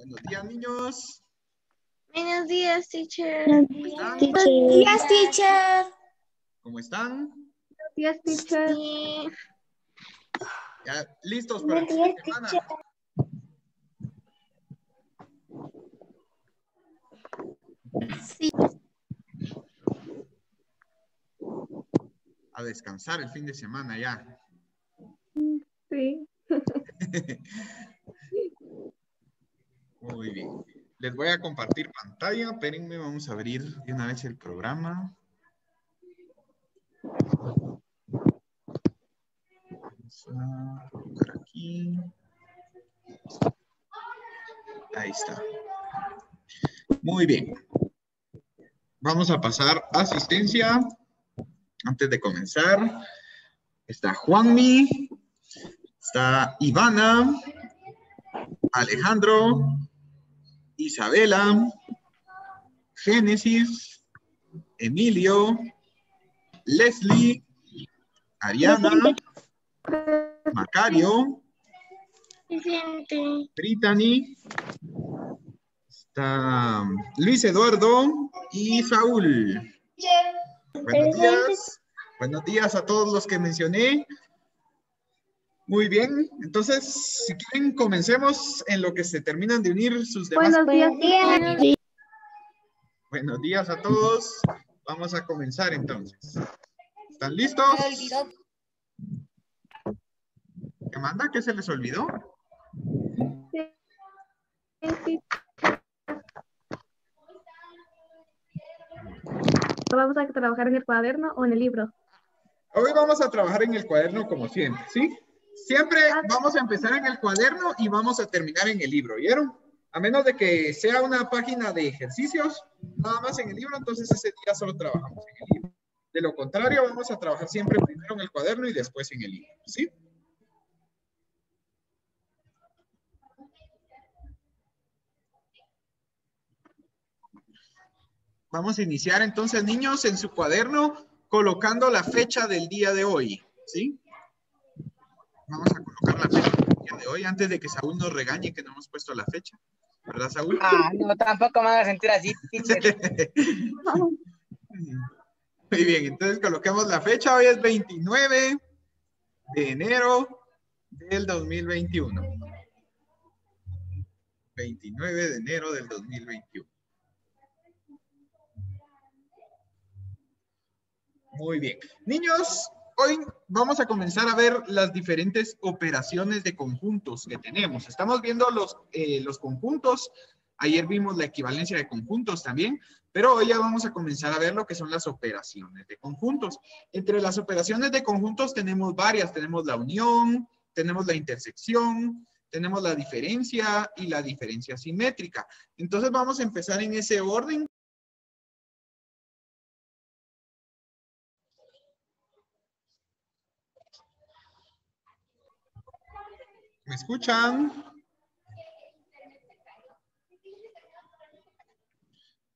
Buenos días, niños. Buenos días, teacher. ¿Cómo están? Buenos días, teacher. ¿Cómo están? Buenos días, teacher. Sí. ¿Ya listos para el fin de semana? Sí. A descansar el fin de semana ya. Sí. Muy bien. Les voy a compartir pantalla. Espérenme, vamos a abrir de una vez el programa. Vamos a colocar aquí. Ahí está. Muy bien. Vamos a pasar asistencia. Antes de comenzar, está Juanmi, está Ivana, Alejandro, Isabela, Génesis, Emilio, Leslie, Ariana, Macario, Presente. Brittany, está Luis Eduardo y Saúl. Buenos días. Buenos días a todos los que mencioné. Muy bien. Entonces, si quieren, comencemos en lo que se terminan de unir sus demás. Buenos días, teacher. Buenos días a todos. Vamos a comenzar entonces. ¿Están listos? ¿Qué manda? ¿Qué se les olvidó? ¿Vamos a trabajar en el cuaderno o en el libro? Hoy vamos a trabajar en el cuaderno como siempre, ¿sí? Siempre vamos a empezar en el cuaderno y vamos a terminar en el libro, ¿vieron? A menos de que sea una página de ejercicios, nada más en el libro, entonces ese día solo trabajamos en el libro. De lo contrario, vamos a trabajar siempre primero en el cuaderno y después en el libro, ¿sí? Vamos a iniciar entonces, niños, en su cuaderno colocando la fecha del día de hoy, ¿sí? Vamos a colocar la fecha del día de hoy antes de que Saúl nos regañe que no hemos puesto la fecha. ¿Verdad, Saúl? Ah, no, tampoco me van a sentir así, teacher. Muy bien, entonces coloquemos la fecha. Hoy es 29 de enero del 2021. 29 de enero del 2021. Muy bien. Niños, hoy vamos a comenzar a ver las diferentes operaciones de conjuntos que tenemos. Estamos viendo los conjuntos. Ayer vimos la equivalencia de conjuntos también, pero hoy ya vamos a comenzar a ver lo que son las operaciones de conjuntos. Entre las operaciones de conjuntos tenemos varias. Tenemos la unión, tenemos la intersección, tenemos la diferencia y la diferencia simétrica. Entonces vamos a empezar en ese orden. ¿Me escuchan?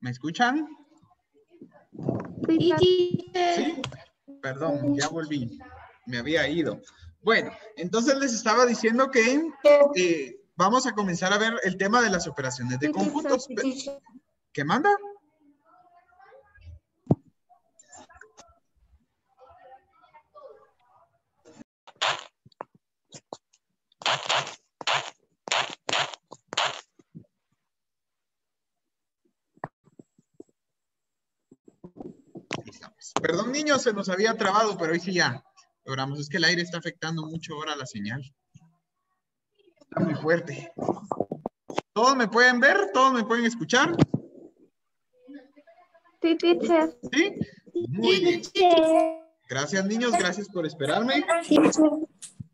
¿Me escuchan? Sí, Sí. Perdón, ya volví. Me había ido. Bueno, entonces les estaba diciendo que vamos a comenzar a ver el tema de las operaciones de conjuntos. ¿Qué manda? Perdón, niños, se nos había trabado, pero hoy sí ya logramos. Es que el aire está afectando mucho ahora la señal. Está muy fuerte. ¿Todos me pueden ver? ¿Todos me pueden escuchar? sí, teacher. ¿Sí? Muy bien. Gracias, niños. Gracias por esperarme.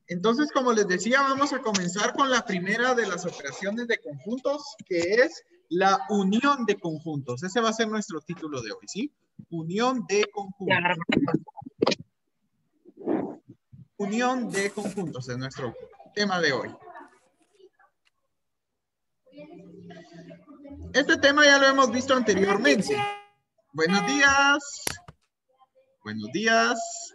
Entonces, como les decía, vamos a comenzar con la primera de las operaciones de conjuntos, que es la unión de conjuntos. Ese va a ser nuestro título de hoy, ¿sí? Unión de conjuntos. Unión de conjuntos es nuestro tema de hoy. Este tema ya lo hemos visto anteriormente. Buenos días. Buenos días.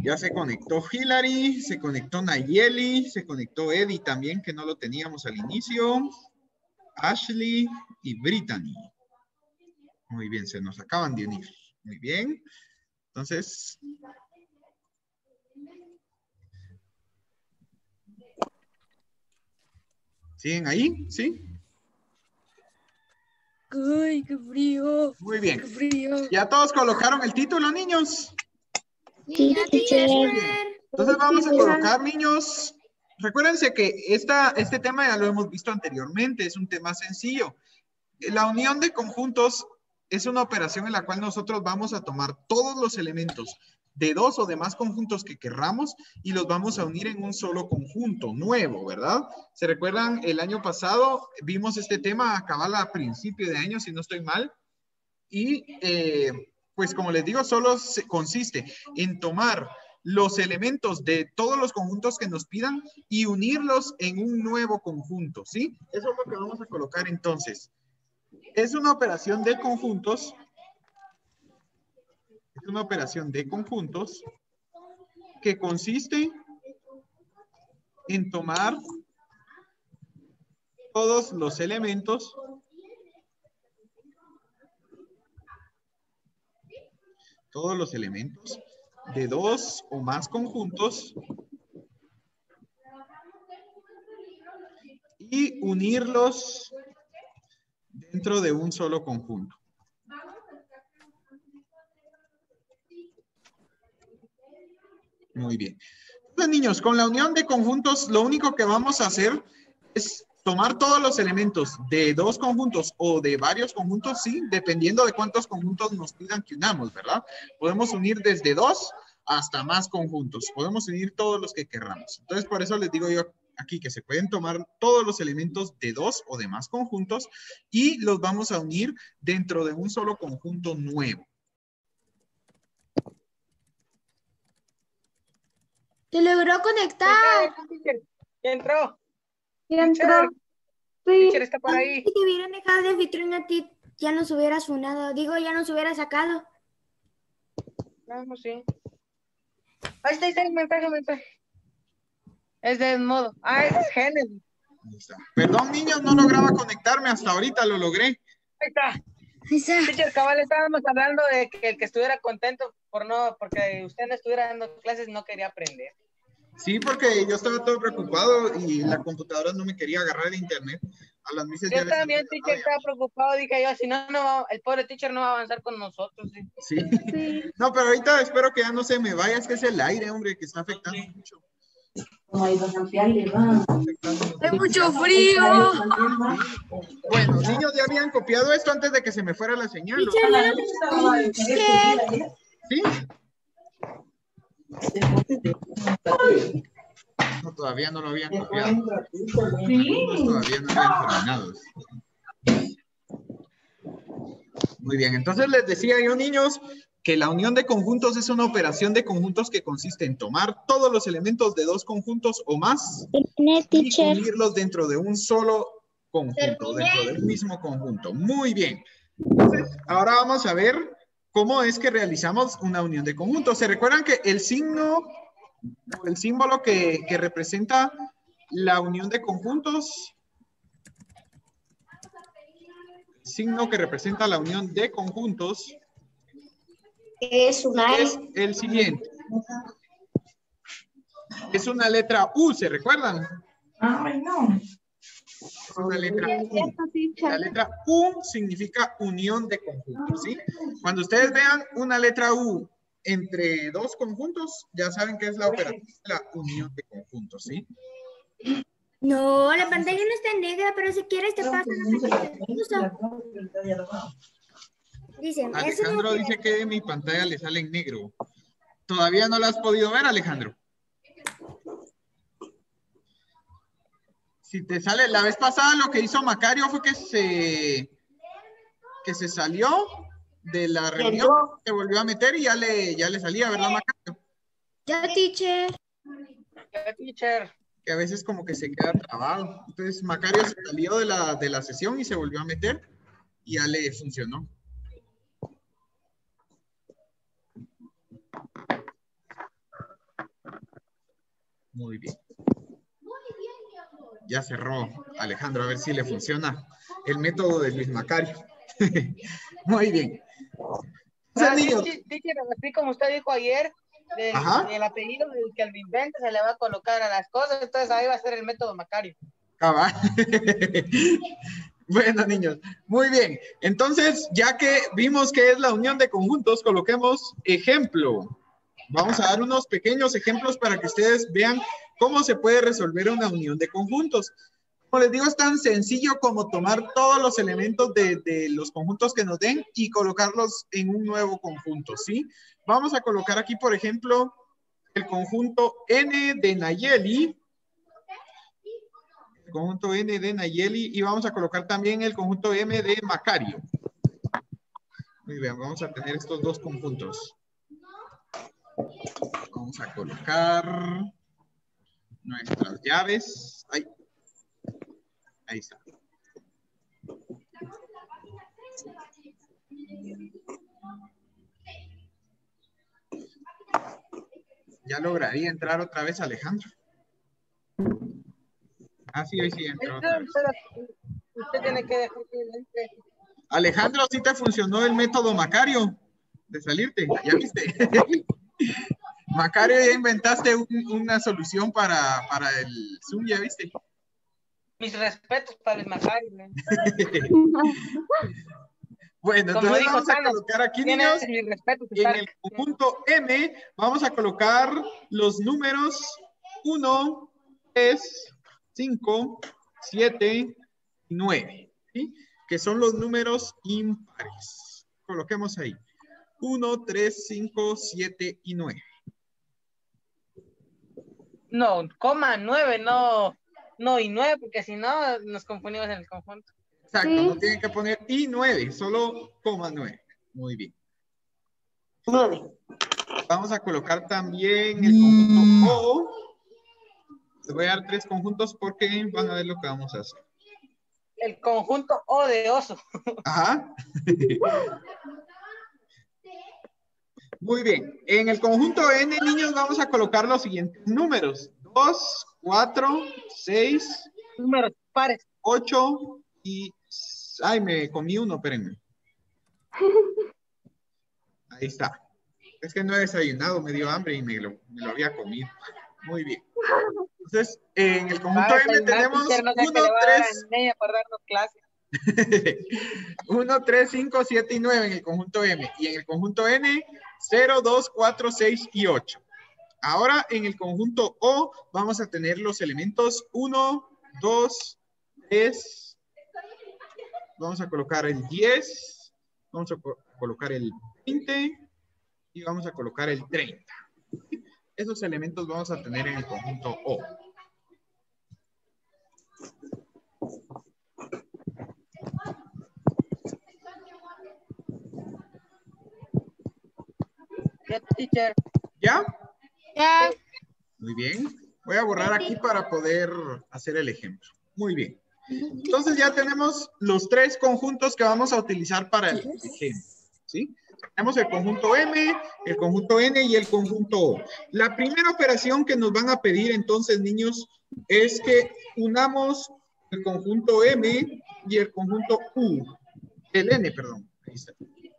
Ya se conectó Hilary, se conectó Nayeli, se conectó Eddie también, que no lo teníamos al inicio. Ashley y Brittany. Muy bien, se nos acaban de unir. Muy bien. Entonces, ¿siguen ahí? ¿Sí? ¡Ay, qué frío! Muy bien. ¡Qué frío! ¿Ya todos colocaron el título, niños? Sí, teacher. Entonces vamos a colocar, niños. Recuérdense que este tema ya lo hemos visto anteriormente. Es un tema sencillo. La unión de conjuntos es una operación en la cual nosotros vamos a tomar todos los elementos de dos o de más conjuntos que querramos y los vamos a unir en un solo conjunto nuevo, ¿verdad? ¿Se recuerdan? El año pasado vimos este tema a cabal a principio de año, si no estoy mal. Y pues como les digo, solo consiste en tomar los elementos de todos los conjuntos que nos pidan y unirlos en un nuevo conjunto, ¿sí? Eso es lo que vamos a colocar entonces. Es una operación de conjuntos. Es una operación de conjuntos que consiste en tomar todos los elementos de dos o más conjuntos y unirlos dentro de un solo conjunto. Muy bien. Entonces, niños, con la unión de conjuntos, lo único que vamos a hacer es tomar todos los elementos de dos conjuntos o de varios conjuntos, sí, dependiendo de cuántos conjuntos nos pidan que unamos, ¿verdad? Podemos unir desde dos hasta más conjuntos. Podemos unir todos los que querramos. Entonces, por eso les digo yo aquí que se pueden tomar todos los elementos de dos o de más conjuntos y los vamos a unir dentro de un solo conjunto nuevo. Se logró conectar. ¿Ya entró? ¿Ya entró? Teacher, Sí. teacher está por ahí. Si te hubieran dejado de anfitrión a ti, ya nos hubieras funado. Digo, ya nos hubiera sacado. No, sí. Ahí está el mensaje. Es de modo. Ah, es Genesis. Ahí está. Perdón, niños, no lograba conectarme. Hasta ahorita lo logré. Ahí está. Ahí está. Teacher, cabal, estábamos hablando de que el que estuviera contento porque usted no estuviera dando clases no quería aprender. Sí, porque yo estaba todo preocupado y la computadora no me quería agarrar el internet. A las mises Yo también, teacher, estaba preocupado. Dije yo, si no, el pobre teacher no va a avanzar con nosotros. Sí. No, pero ahorita espero que ya no se me vaya. Es que es el aire, hombre, que está afectando mucho. ¡Hay mucho frío! Bueno, niños, ya habían copiado esto antes de que se me fuera la señal. ¿Sí? No, todavía no lo habían copiado. Todavía no habían terminado. Muy bien, entonces les decía yo, niños, que la unión de conjuntos es una operación de conjuntos que consiste en tomar todos los elementos de dos conjuntos o más y unirlos dentro de un solo conjunto, dentro de un mismo conjunto. Muy bien. Entonces, ahora vamos a ver cómo es que realizamos una unión de conjuntos. ¿Se recuerdan que el signo o el símbolo que representa la unión de conjuntos? El signo que representa la unión de conjuntos es el siguiente. Es una letra U, ¿se recuerdan? Ay, no. Es una letra U. La letra U significa unión de conjuntos, ¿sí? Cuando ustedes vean una letra U entre dos conjuntos, ya saben que es la operación de la unión de conjuntos, ¿sí? No, la pantalla no está en negra, pero si quieres te paso la Dice, Alejandro dice que mi pantalla le sale en negro. ¿Todavía no la has podido ver, Alejandro? Si te sale, la vez pasada lo que hizo Macario fue que se salió de la reunión, se volvió a meter y ya le salía, ¿verdad, Macario? Ya, teacher. Ya, teacher. Que a veces como que se queda trabado. Entonces Macario se salió de la sesión y se volvió a meter y ya le funcionó. Muy bien. Ya cerró Alejandro, a ver si le funciona el método de Luis Macario. Muy bien. Entonces, niños. Teacher, así como usted dijo ayer, Ajá. del apellido del que lo invente se le va a colocar a las cosas, entonces ahí va a ser el método Macario. Cabal. Bueno, niños, muy bien. Entonces, ya que vimos que es la unión de conjuntos, coloquemos ejemplo. Vamos a dar unos pequeños ejemplos para que ustedes vean cómo se puede resolver una unión de conjuntos. Como les digo, es tan sencillo como tomar todos los elementos de los conjuntos que nos den y colocarlos en un nuevo conjunto, ¿sí? Vamos a colocar aquí, por ejemplo, el conjunto N de Nayeli. El conjunto N de Nayeli y vamos a colocar también el conjunto M de Macario. Muy bien, vamos a tener estos dos conjuntos. Vamos a colocar nuestras llaves. Ahí está. Ya lograría entrar otra vez Alejandro. Ah, sí, hoy sí entró otra vez. Usted tiene que dejar que entre. Alejandro, ¿sí te funcionó el método Macario de salirte? ¿Ya viste? Macario, ya inventaste una solución para el Zoom, ¿ya viste? Mis respetos para el Macario. Bueno, Como entonces dijo vamos a Thanos, colocar aquí, tiene niños, mis respetos, en el Stark. conjunto M, vamos a colocar los números 1, 3, 5, 7 y 9, ¿sí? Que son los números impares. Coloquemos ahí. 1, 3, 5, 7 y 9. No, coma 9, no y 9, porque si no nos confundimos en el conjunto. Exacto, Sí. no tienen que poner y 9, solo coma 9. Muy bien. 9. Vamos a colocar también el conjunto O. Les voy a dar 3 conjuntos porque van a ver lo que vamos a hacer. El conjunto O de oso. Ajá. Muy bien. En el conjunto N, niños, vamos a colocar los siguientes números. 2, 4, 6, Números pares. 8 y... Ay, me comí uno, espérenme. Ahí está. Es que no he desayunado, me dio hambre y me lo había comido. Muy bien. Entonces, en el conjunto M tenemos 1, No sé qué le va a dar a ella para darnos clase. 1, 3, 5, 7 y 9 en el conjunto M. Y en el conjunto N, 0, 2, 4, 6 y 8. Ahora en el conjunto O vamos a tener los elementos 1, 2, 3. Vamos a colocar el 10. Vamos a colocar el 20. Y vamos a colocar el 30. Esos elementos vamos a tener en el conjunto O. Teacher. ¿Ya? Ya. Muy bien. Voy a borrar aquí para poder hacer el ejemplo. Muy bien. Entonces ya tenemos los 3 conjuntos que vamos a utilizar para el ejemplo. ¿Sí? Tenemos el conjunto M, el conjunto N y el conjunto O. La primera operación que nos van a pedir entonces, niños, es que unamos el conjunto M y el conjunto U. El N, perdón. Ahí está.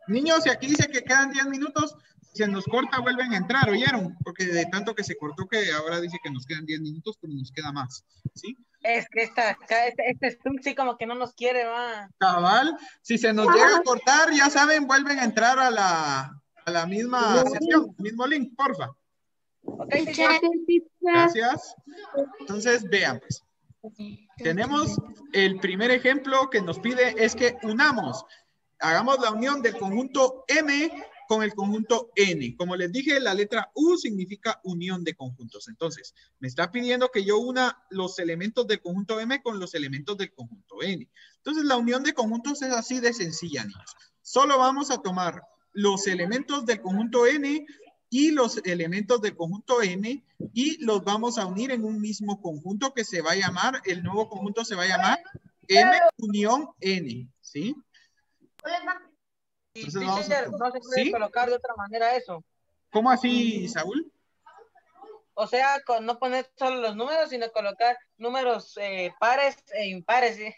Niños, y aquí dice que quedan 10 minutos. Si se nos corta, vuelven a entrar, ¿oyeron? Porque de tanto que se cortó que ahora dice que nos quedan 10 minutos, pero nos queda más. ¿Sí? Es que este Zoom sí como que no nos quiere, va. Cabal, si se nos llega a cortar, ya saben, vuelven a entrar a la misma sesión, mismo link, porfa. Ok, Teacher. Gracias. Entonces, vean, pues. Tenemos el primer ejemplo que nos pide es que unamos, hagamos la unión del conjunto M con el conjunto N. Como les dije, la letra U significa unión de conjuntos. Entonces, me está pidiendo que yo una los elementos del conjunto M con los elementos del conjunto N. Entonces, la unión de conjuntos es así de sencilla, niños. Solo vamos a tomar los elementos del conjunto N y los elementos del conjunto N y los vamos a unir en un mismo conjunto que se va a llamar, el nuevo conjunto se va a llamar M unión N, ¿sí? Y Entonces teacher, no se puede ¿sí? colocar de otra manera eso. ¿Cómo así, Saúl? O sea, no poner solo los números, sino colocar números pares e impares, ¿sí?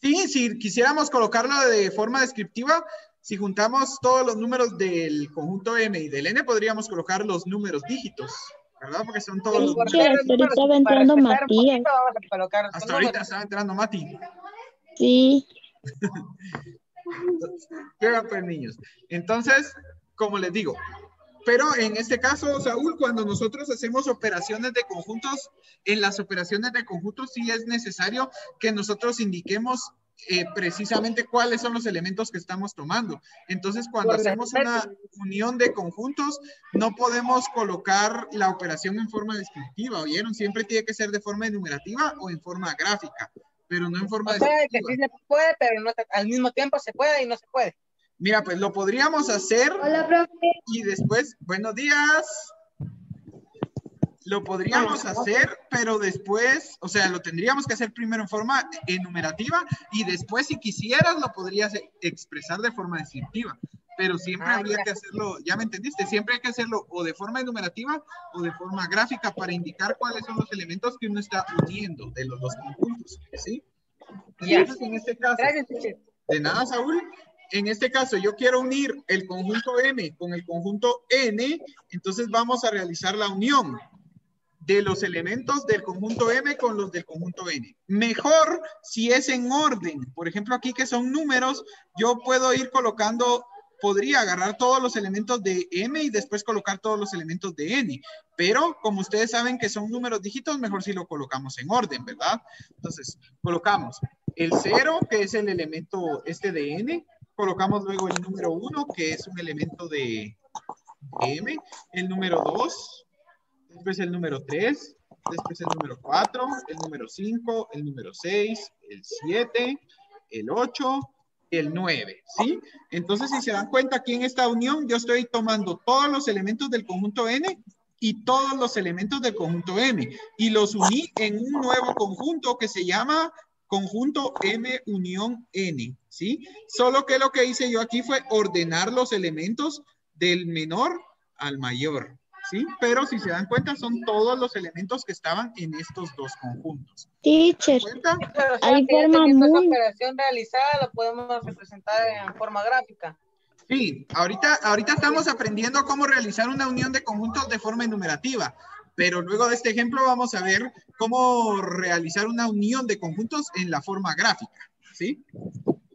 Sí, si quisiéramos colocarlo de forma descriptiva, si juntamos todos los números del conjunto M y del N, podríamos colocar los números dígitos, ¿verdad? Porque son todos los Por números. ser Hasta ahorita va para entrando respetar un Matías. poquito, vamos a colocar los Hasta ahorita números. estaba entrando Mati. Sí. Vean pues, niños. Entonces, como les digo, pero en este caso, Saúl, cuando nosotros hacemos operaciones de conjuntos, en las operaciones de conjuntos sí es necesario que nosotros indiquemos precisamente cuáles son los elementos que estamos tomando. Entonces, cuando Por hacemos respeto. una unión de conjuntos, no podemos colocar la operación en forma descriptiva, ¿oyeron? Siempre tiene que ser de forma enumerativa o en forma gráfica, pero no en forma O sea, que descriptiva. sí se puede, pero no, al mismo tiempo se puede y no se puede. Mira, pues lo podríamos hacer. Hola, profe. Y después, buenos días. Lo podríamos hacer, pero después, o sea, lo tendríamos que hacer primero en forma enumerativa y después, si quisieras, lo podrías expresar de forma descriptiva. Pero siempre habría que hacerlo, ya me entendiste, siempre hay que hacerlo o de forma enumerativa o de forma gráfica para indicar cuáles son los elementos que uno está uniendo de los dos conjuntos, ¿sí? Entonces, en este caso, Gracias, teacher. de nada, Saúl. En este caso, yo quiero unir el conjunto M con el conjunto N, entonces vamos a realizar la unión de los elementos del conjunto M con los del conjunto N. Mejor si es en orden. Por ejemplo, aquí que son números, yo puedo ir colocando, podría agarrar todos los elementos de M y después colocar todos los elementos de N. Pero como ustedes saben que son números dígitos, mejor si lo colocamos en orden, ¿verdad? Entonces, colocamos el 0, que es el elemento este de N. Colocamos luego el número 1, que es un elemento de M. El número 2. Después el número 3, después el número 4, el número 5, el número 6, el 7, el 8, el 9, ¿sí? Entonces, si se dan cuenta, aquí en esta unión yo estoy tomando todos los elementos del conjunto N y todos los elementos del conjunto M y los uní en un nuevo conjunto que se llama conjunto M unión N, ¿sí? Solo que lo que hice yo aquí fue ordenar los elementos del menor al mayor. ¿Sí? Pero si se dan cuenta, son todos los elementos que estaban en estos dos conjuntos. Teacher, ¿Se dan cuenta? Pero, o sea, hay que ya forma teniendo esa muy... operación realizada, lo podemos representar en forma gráfica. Sí, ahorita estamos aprendiendo cómo realizar una unión de conjuntos de forma enumerativa, pero luego de este ejemplo vamos a ver cómo realizar una unión de conjuntos en la forma gráfica, ¿sí?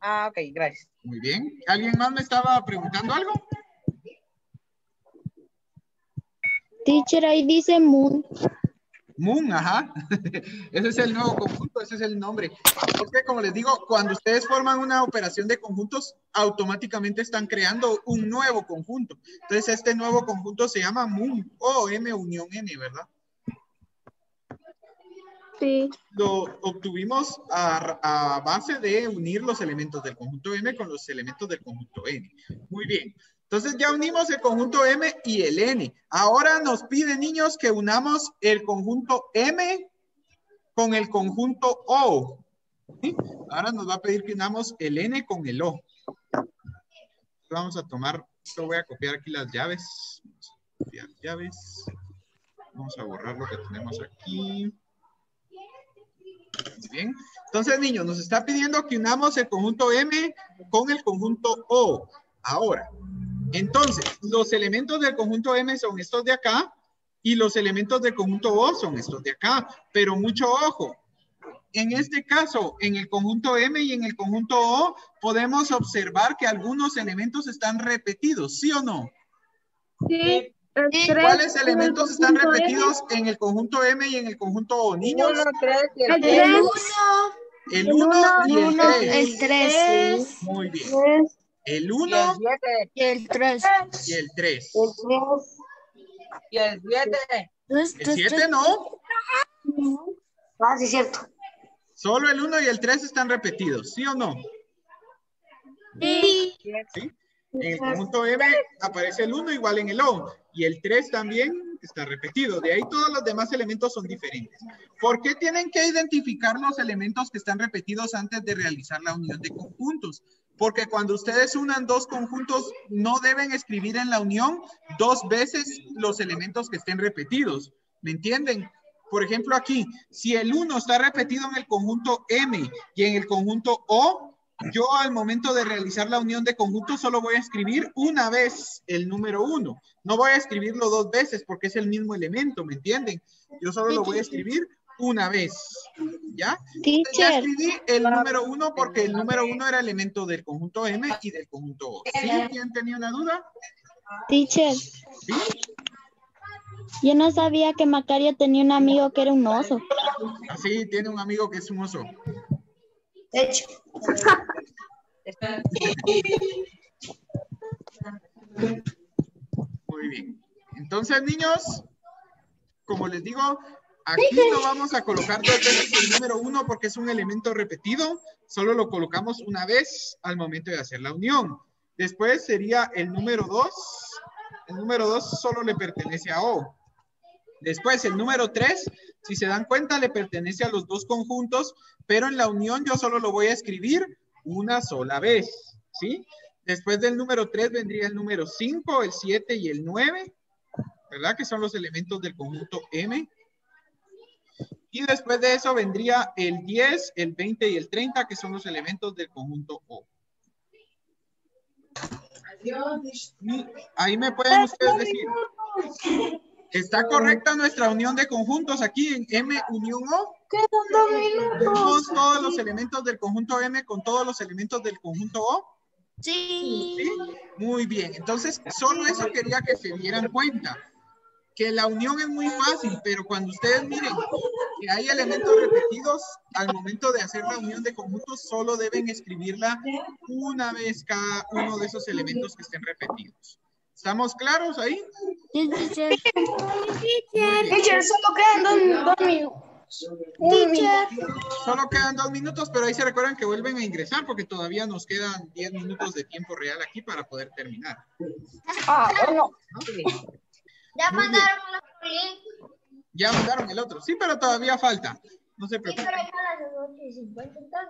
Ah, ok, gracias. Muy bien. ¿Alguien más me estaba preguntando algo? Teacher, ahí dice moon. Moon, ajá. Ese es el nuevo conjunto, ese es el nombre. Porque como les digo, cuando ustedes forman una operación de conjuntos, automáticamente están creando un nuevo conjunto. Entonces, este nuevo conjunto se llama Moon o M unión N, ¿verdad? Sí. Lo obtuvimos a base de unir los elementos del conjunto M con los elementos del conjunto N. Muy bien. Entonces ya unimos el conjunto M y el N. Ahora nos pide, niños, que unamos el conjunto M con el conjunto O. ¿Sí? Ahora nos va a pedir que unamos el N con el O. Vamos a tomar, yo voy a copiar aquí las llaves. Vamos a copiar llaves. Vamos a borrar lo que tenemos aquí. Muy bien. Entonces, niños, nos está pidiendo que unamos el conjunto M con el conjunto O. Ahora, entonces, los elementos del conjunto M son estos de acá y los elementos del conjunto O son estos de acá. Pero mucho ojo. En este caso, en el conjunto M y en el conjunto O, podemos observar que algunos elementos están repetidos, ¿sí o no? Sí. ¿Cuáles elementos están repetidos en el conjunto M y en el conjunto O, niños? 1, 3 y el El 3. 1. El 1 y el 3. El 3. Muy bien. El Y el 1 7. Y el 3. y el 3. Y el 7. El 7 no. Ah, sí, cierto. Solo el 1 y el 3 están repetidos, ¿sí o no? Sí. ¿Sí? En el conjunto M aparece el 1 igual en el O. Y el 3 también está repetido. De ahí todos los demás elementos son diferentes. ¿Por qué tienen que identificar los elementos que están repetidos antes de realizar la unión de conjuntos? Porque cuando ustedes unan dos conjuntos, no deben escribir en la unión dos veces los elementos que estén repetidos, ¿Me entienden? Por ejemplo, aquí, si el 1 está repetido en el conjunto M y en el conjunto O, yo al momento de realizar la unión de conjuntos solo voy a escribir una vez el número 1. No voy a escribirlo 2 veces porque es el mismo elemento, ¿me entienden? Yo solo lo voy a escribir una vez. ¿Ya? Ya escribí el número 1 porque el número 1 era elemento del conjunto M y del conjunto O. ¿Sí? ¿Quién tenía una duda? Teacher, ¿Sí? yo no sabía que Macario tenía un amigo que era un oso. Así tiene un amigo que es un oso. De hecho. Muy bien. Entonces, niños, como les digo, aquí no vamos a colocar 2 veces el número 1 porque es un elemento repetido. Solo lo colocamos una vez al momento de hacer la unión. Después sería el número 2. El número 2 solo le pertenece a O. Después, el número 3, si se dan cuenta, le pertenece a los dos conjuntos, pero en la unión yo solo lo voy a escribir una sola vez, ¿sí? Después del número 3 vendría el número 5, el 7 y el 9, ¿verdad? Que son los elementos del conjunto M. Y después de eso vendría el 10, el 20 y el 30, que son los elementos del conjunto O. Ahí me pueden ustedes decir, ¿está correcta nuestra unión de conjuntos aquí en M unión O? ¿Tenemos todos los elementos del conjunto M con todos los elementos del conjunto O? Sí. ¿Sí? Muy bien. Entonces, solo eso quería que se dieran cuenta. Que la unión es muy fácil, pero cuando ustedes miren que hay elementos repetidos, al momento de hacer la unión de conjuntos, solo deben escribirla una vez cada uno de esos elementos que estén repetidos. ¿Estamos claros ahí? Sí, teacher. Teacher, solo quedan dos minutos. Teacher. Solo quedan 2 minutos, pero ahí se recuerdan que vuelven a ingresar porque todavía nos quedan 10 minutos de tiempo real aquí para poder terminar. Bueno. Ya Muy bien. mandaron los links. Ya mandaron el otro. Sí, pero todavía falta. No se preocupen.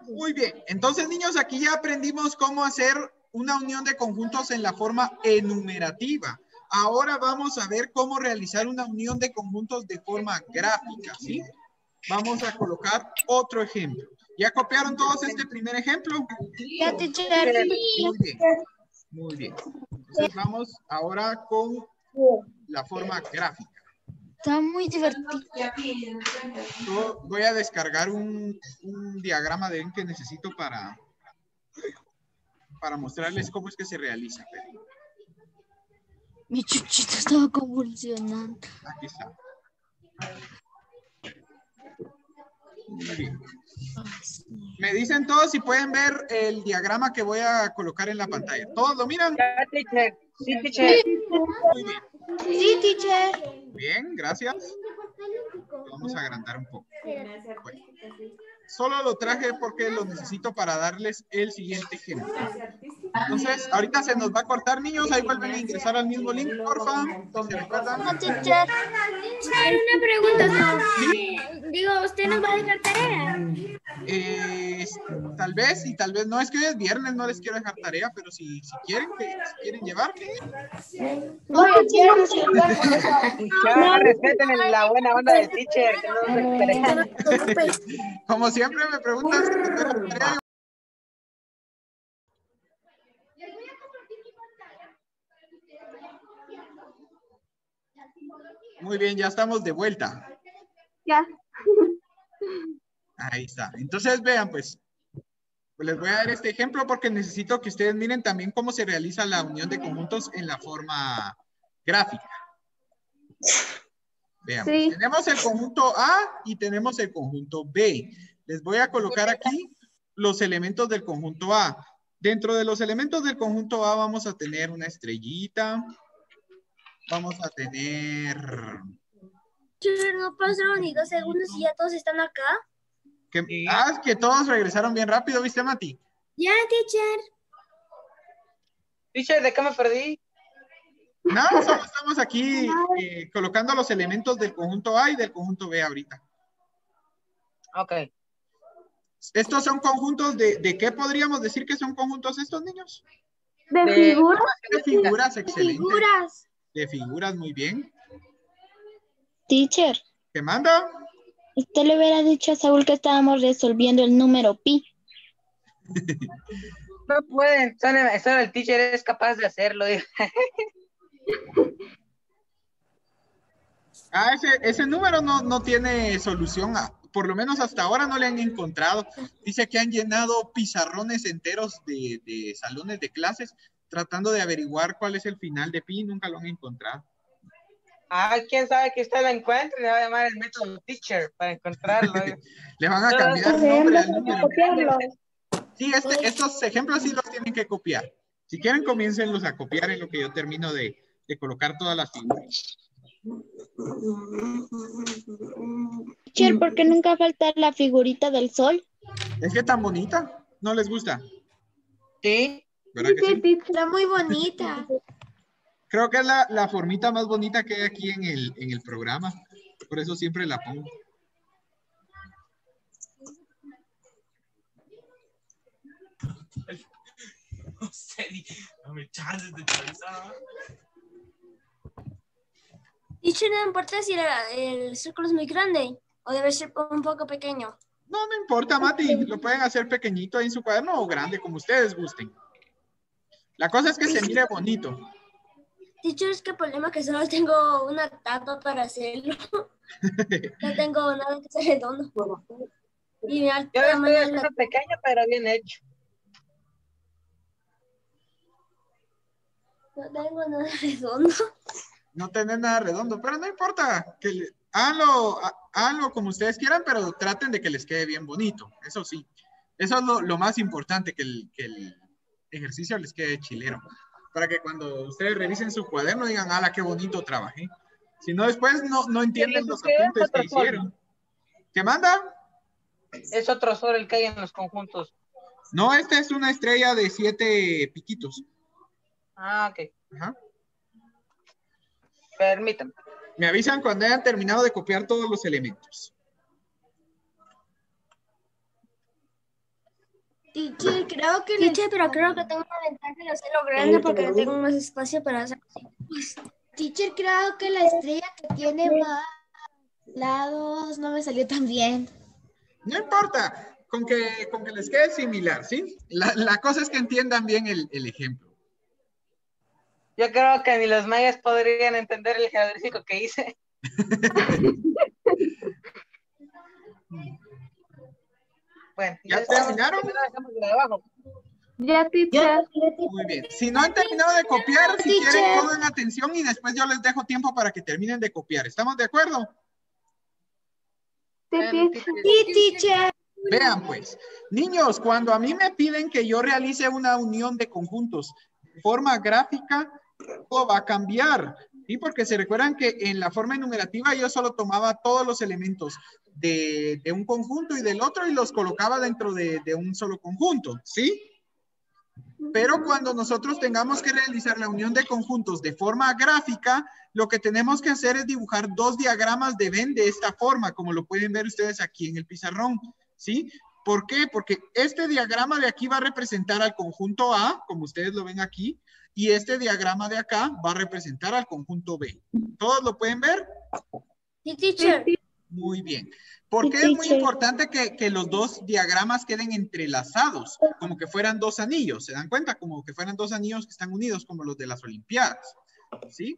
Muy bien. Entonces, niños, aquí ya aprendimos cómo hacer una unión de conjuntos en la forma enumerativa. Ahora vamos a ver cómo realizar una unión de conjuntos de forma gráfica, ¿sí? Vamos a colocar otro ejemplo. ¿Ya copiaron todos este primer ejemplo? Ya, teacher. Muy bien. Muy bien. Entonces, vamos ahora con la forma gráfica. Está muy divertido. Yo voy a descargar un diagrama de que necesito para mostrarles cómo es que se realiza. Mi chuchito estaba convulsionando. Aquí está. Muy bien. Me dicen todos si pueden ver el diagrama que voy a colocar en la pantalla. ¿Todos lo miran? Ya, teacher. Sí, teacher. Muy bien. Sí, teacher. Bien, gracias. Vamos a agrandar un poco. Bueno, solo lo traje porque lo necesito para darles el siguiente ejemplo. Entonces, ahorita se nos va a cortar, niños. Ahí vuelven a ingresar al mismo link, porfa. ¿Se recuerdan? No, teacher. Una pregunta. Digo, ¿usted nos va a dejar tarea? Tal vez y tal vez no. Es que hoy es viernes, no les quiero dejar tarea, pero si quieren llevar. Ya, respeten la buena onda del teacher. Que no se Como siempre me preguntan si les dejo tarea. Muy bien, ya estamos de vuelta. Ya. Ahí está. Entonces, vean, pues, les voy a dar este ejemplo porque necesito que ustedes miren también cómo se realiza la unión de conjuntos en la forma gráfica. Veamos. Sí. Tenemos el conjunto A y tenemos el conjunto B. Les voy a colocar aquí los elementos del conjunto A. Dentro de los elementos del conjunto A vamos a tener una estrellita. Vamos a tener... No pasaron ni 2 segundos y ya todos están acá. Que todos regresaron bien rápido, ¿viste, Mati? Ya, teacher. Teacher, ¿de qué me perdí? No, solo estamos aquí colocando los elementos del conjunto A y del conjunto B ahorita. Ok. ¿Estos son conjuntos de qué podríamos decir que son conjuntos estos, niños? ¿De figuras? De figuras, excelente. Figuras. De figuras, muy bien. Teacher, ¿Qué manda? usted le hubiera dicho a Saúl que estábamos resolviendo el número pi. No pueden, solo el teacher es capaz de hacerlo. Digo. Ah, ese número no tiene solución. Por lo menos hasta ahora no le han encontrado. Dice que han llenado pizarrones enteros de salones de clases tratando de averiguar cuál es el final de pi. Nunca lo han encontrado. Ah, quién sabe que usted lo encuentre, le va a llamar el método teacher para encontrarlo. Le van a cambiar el nombre al número. Sí, estos ejemplos sí los tienen que copiar. Si quieren, comiéncenlos a copiar en lo que yo termino de colocar todas las figuras. Teacher, ¿por qué nunca falta la figurita del sol? Es que tan bonita. ¿No les gusta? Sí. ¿Verdad que sí? Está muy bonita. Creo que es la formita más bonita que hay aquí en el programa. Por eso siempre la pongo. No sé, dame chances de pensar. Teacher, no importa si el círculo es muy grande o debe ser un poco pequeño. No importa, Mati. Lo pueden hacer pequeñito ahí en su cuaderno o grande, como ustedes gusten. La cosa es que se mire bonito. Teacher, es que el problema es que solo tengo una tapa para hacerlo. No tengo nada que sea redondo. Y Yo lo estoy haciendo pequeño, pero bien hecho. no tengo nada redondo. No tener nada redondo, pero no importa. Háganlo como ustedes quieran, pero traten de que les quede bien bonito. Eso sí. Eso es lo más importante, que el ejercicio les quede chilero. Para que cuando ustedes revisen su cuaderno digan, ¡hala, qué bonito trabajé! Si no, después no entienden los apuntes que hicieron. ¿Qué manda? Es otro sol el que hay en los conjuntos. No, esta es una estrella de 7 piquitos. Ah, ok. Ajá. Permítanme. Me avisan cuando hayan terminado de copiar todos los elementos. Teacher, pero creo que tengo una ventaja de hacerlo grande porque no tengo más espacio para hacer cositas. Teacher, creo que la estrella que tiene más lados no me salió tan bien. No importa, con que les quede similar, ¿sí? La cosa es que entiendan bien el ejemplo. Yo creo que ni los mayas podrían entender el jeroglífico que hice. Bueno, ¿Ya terminaron? Ya, teacher. Muy bien. Si no han terminado de copiar, si quieren, pongan atención y después yo les dejo tiempo para que terminen de copiar. ¿Estamos de acuerdo? Sí, teacher. Vean pues, niños, cuando a mí me piden que yo realice una unión de conjuntos de forma gráfica, todo va a cambiar, ¿sí? Porque se recuerdan que en la forma enumerativa yo solo tomaba todos los elementos de un conjunto y del otro y los colocaba dentro de un solo conjunto, ¿sí? Pero cuando nosotros tengamos que realizar la unión de conjuntos de forma gráfica, lo que tenemos que hacer es dibujar 2 diagramas de Venn de esta forma, como lo pueden ver ustedes aquí en el pizarrón, ¿sí? ¿Por qué? Porque este diagrama de aquí va a representar al conjunto A, como ustedes lo ven aquí, y este diagrama de acá va a representar al conjunto B. ¿Todos lo pueden ver? Sí, teacher. Muy bien. ¿Por qué es muy importante que los 2 diagramas queden entrelazados? Como que fueran 2 anillos. ¿Se dan cuenta? Como que fueran 2 anillos que están unidos, como los de las Olimpiadas. ¿Sí?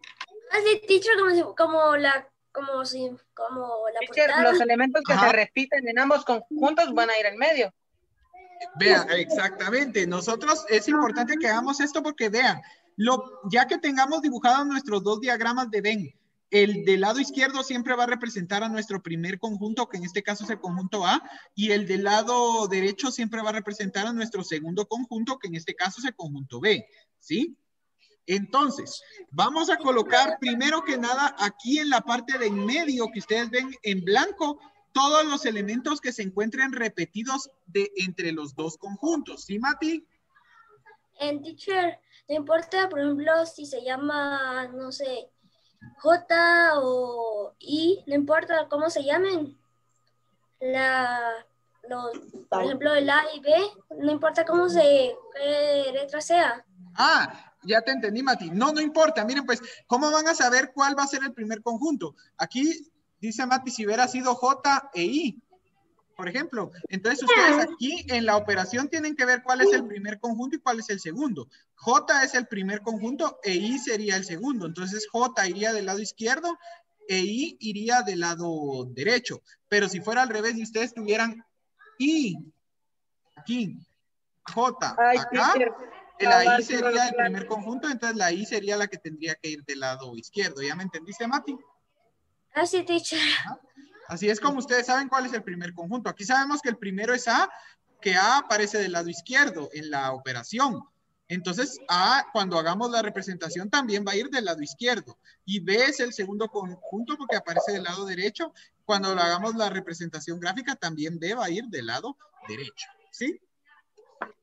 Así, teacher, como la Teacher, portada. los elementos que se repiten en ambos conjuntos van a ir en medio. Vean, exactamente. Nosotros es importante que hagamos esto porque vean, ya que tengamos dibujados nuestros 2 diagramas de Venn, el del lado izquierdo siempre va a representar a nuestro primer conjunto, que en este caso es el conjunto A, y el del lado derecho siempre va a representar a nuestro segundo conjunto, que en este caso es el conjunto B, ¿sí? Entonces, vamos a colocar primero que nada aquí en la parte de en medio que ustedes ven en blanco, todos los elementos que se encuentren repetidos entre los 2 conjuntos, ¿sí, Mati? Teacher, no importa, por ejemplo, si se llama, no sé, J o I, no importa cómo se llamen. Por ejemplo, el A y B, no importa qué letra sea. Ah, ya te entendí, Mati. No importa. Miren, pues, ¿cómo van a saber cuál va a ser el primer conjunto? Aquí Dice Mati, si hubiera sido J e I, por ejemplo. Entonces ustedes aquí en la operación tienen que ver cuál es el primer conjunto y cuál es el segundo. J es el primer conjunto e I sería el segundo. Entonces J iría del lado izquierdo e I iría del lado derecho. Pero si fuera al revés y ustedes tuvieran I aquí, J acá, la I sería el primer conjunto, entonces la I sería la que tendría que ir del lado izquierdo. ¿Ya me entendiste, Mati? Así, teacher. Así es como ustedes saben cuál es el primer conjunto. Aquí sabemos que el primero es A, que A aparece del lado izquierdo en la operación. Entonces, A, cuando hagamos la representación, también va a ir del lado izquierdo. Y B es el segundo conjunto porque aparece del lado derecho. Cuando hagamos la representación gráfica, también B va a ir del lado derecho. ¿Sí?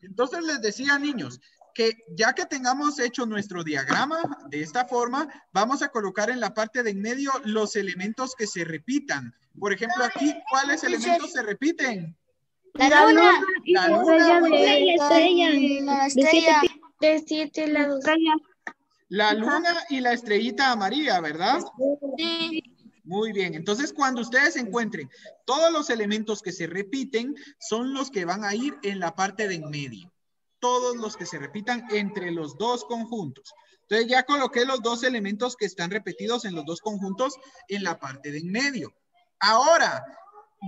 Entonces, les decía, niños, que ya que tengamos hecho nuestro diagrama de esta forma, vamos a colocar en la parte de en medio los elementos que se repitan. Por ejemplo, aquí, ¿cuáles elementos se repiten? La luna. La luna, muy bien. La estrella. De 7 lados. La luna y la estrellita amarilla, ¿verdad? Sí. Muy bien. Entonces, cuando ustedes encuentren todos los elementos que se repiten, son los que van a ir en la parte de en medio. Todos los que se repitan entre los dos conjuntos. Entonces, ya coloqué los dos elementos que están repetidos en los dos conjuntos en la parte de en medio. Ahora,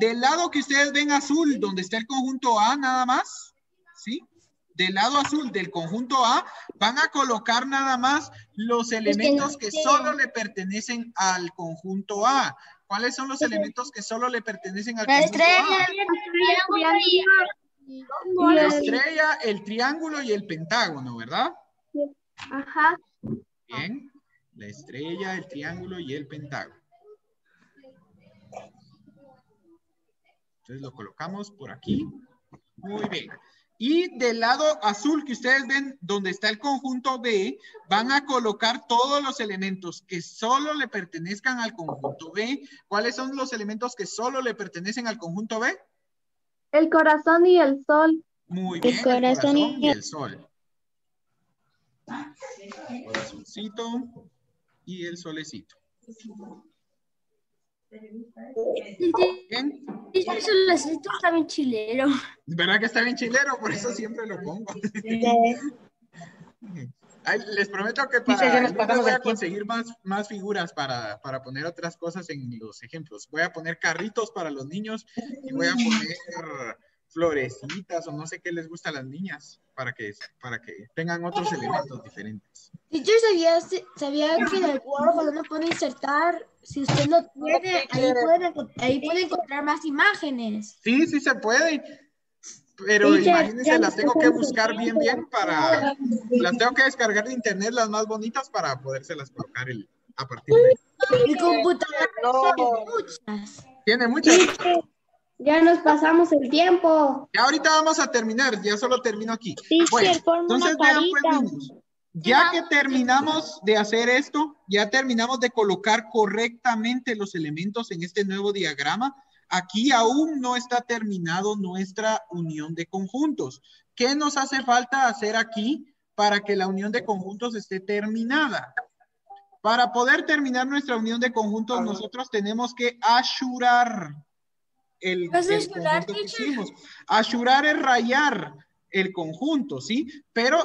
del lado que ustedes ven azul, donde está el conjunto A nada más, ¿sí? Del lado azul del conjunto A, van a colocar nada más los elementos que solo le pertenecen al conjunto A. ¿Cuáles son los elementos que solo le pertenecen al conjunto A? La estrella, el triángulo y el pentágono, ¿verdad? Ajá. Bien. La estrella, el triángulo y el pentágono. Entonces lo colocamos por aquí. Muy bien. Y del lado azul que ustedes ven, donde está el conjunto B, van a colocar todos los elementos que solo le pertenezcan al conjunto B. ¿Cuáles son los elementos que solo le pertenecen al conjunto B? El corazón y el sol. Muy bien, el corazón y el sol. El corazoncito y el solecito. Bien. El solecito está bien chilero. ¿Verdad que está bien chilero? Por eso siempre lo pongo. Ay, les prometo que para voy a conseguir más figuras para poner otras cosas en los ejemplos. Voy a poner carritos para los niños y voy a poner florecitas o no sé qué les gusta a las niñas para que tengan otros elementos diferentes. Teacher, ¿sabía que en el Word cuando uno pone insertar, si usted no tiene, ahí puede encontrar más imágenes? Sí, sí se puede. Pero imagínense, las tengo que buscar bien las tengo que descargar de internet, las más bonitas, para podérselas colocar a partir de... Mi computadora tiene muchas. Tiene muchas. Ya nos pasamos el tiempo. Ya ahorita vamos a terminar, ya solo termino aquí. Bueno, entonces vean pues, niños, ya que terminamos de hacer esto, ya terminamos de colocar correctamente los elementos en este nuevo diagrama. Aquí aún no está terminado nuestra unión de conjuntos. ¿Qué nos hace falta hacer aquí para que la unión de conjuntos esté terminada? Para poder terminar nuestra unión de conjuntos, nosotros tenemos que ashurar el conjunto que hicimos. Ashurar es rayar el conjunto, ¿sí? Pero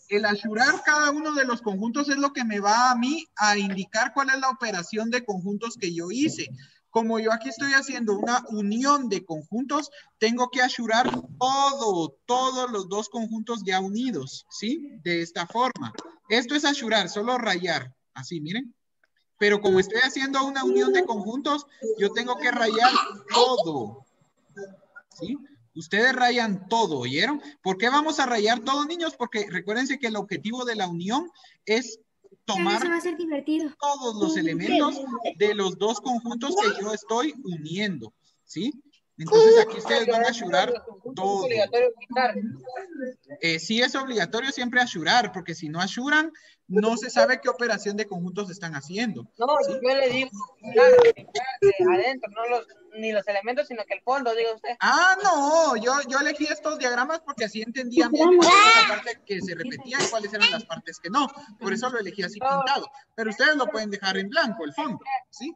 el ashurar cada uno de los conjuntos es lo que me va a mí a indicar cuál es la operación de conjuntos que yo hice. Como yo aquí estoy haciendo una unión de conjuntos, tengo que ashurar todos los dos conjuntos ya unidos, ¿sí? De esta forma. Esto es ashurar, solo rayar. Así, miren. Pero como estoy haciendo una unión de conjuntos, yo tengo que rayar todo. ¿Sí? Ustedes rayan todo, ¿oyeron? ¿Por qué vamos a rayar todo, niños? Porque recuérdense que el objetivo de la unión es tomar todos los elementos de los dos conjuntos que yo estoy uniendo, ¿sí? Entonces aquí ustedes van a ashurar todo. Sí es obligatorio siempre ashurar, porque si no ashuran, no se sabe qué operación de conjuntos están haciendo. No, ¿sí? Yo le digo adentro, no ni los elementos, sino que el fondo, diga usted. Ah, no, yo elegí estos diagramas porque así entendían bien cuál era la parte que se repetía y cuáles eran las partes que no. Por eso lo elegí así pintado. Pero ustedes lo pueden dejar en blanco, el fondo, ¿sí?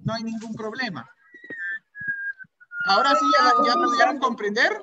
No hay ningún problema. Ahora sí, ya pudieron comprender.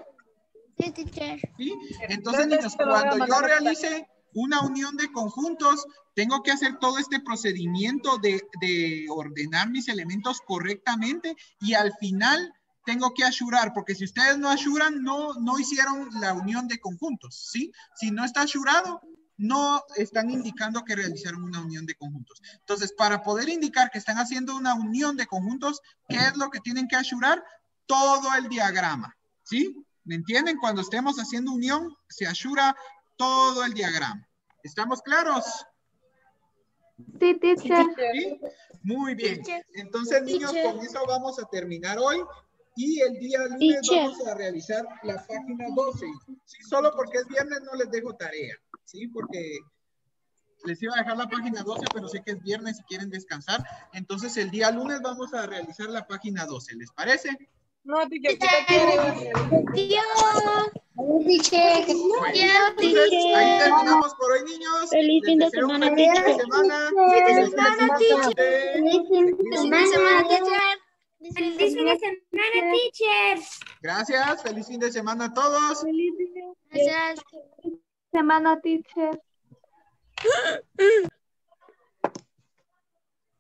Sí, teacher. ¿Sí? Entonces, niños, cuando yo realice una unión de conjuntos, tengo que hacer todo este procedimiento de ordenar mis elementos correctamente y al final tengo que assurar, porque si ustedes no assuran, no hicieron la unión de conjuntos, ¿sí? Si no está assurado, no están indicando que realizaron una unión de conjuntos. Entonces, para poder indicar que están haciendo una unión de conjuntos, ¿qué es lo que tienen que assurar? Todo el diagrama, ¿sí? ¿Me entienden? Cuando estemos haciendo unión, se asura todo el diagrama. ¿Estamos claros? Sí, teacher. ¿Sí? Muy bien. Entonces, niños, con eso vamos a terminar hoy. Y el día lunes vamos a realizar la página 12. Sí, solo porque es viernes no les dejo tarea. Sí, porque les iba a dejar la página 12, pero sé que es viernes y quieren descansar. Entonces, el día lunes vamos a realizar la página 12. ¿Les parece? No, teacher, ¿qué quiere? Teacher. Entonces, ahí terminamos por hoy, niños. Feliz fin de semana, teacher. Feliz fin de semana, teacher. Feliz fin de semana, teacher. Gracias. Feliz fin de semana a todos. Gracias. Semana, teacher.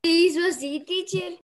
¿Qué hizo así, teacher?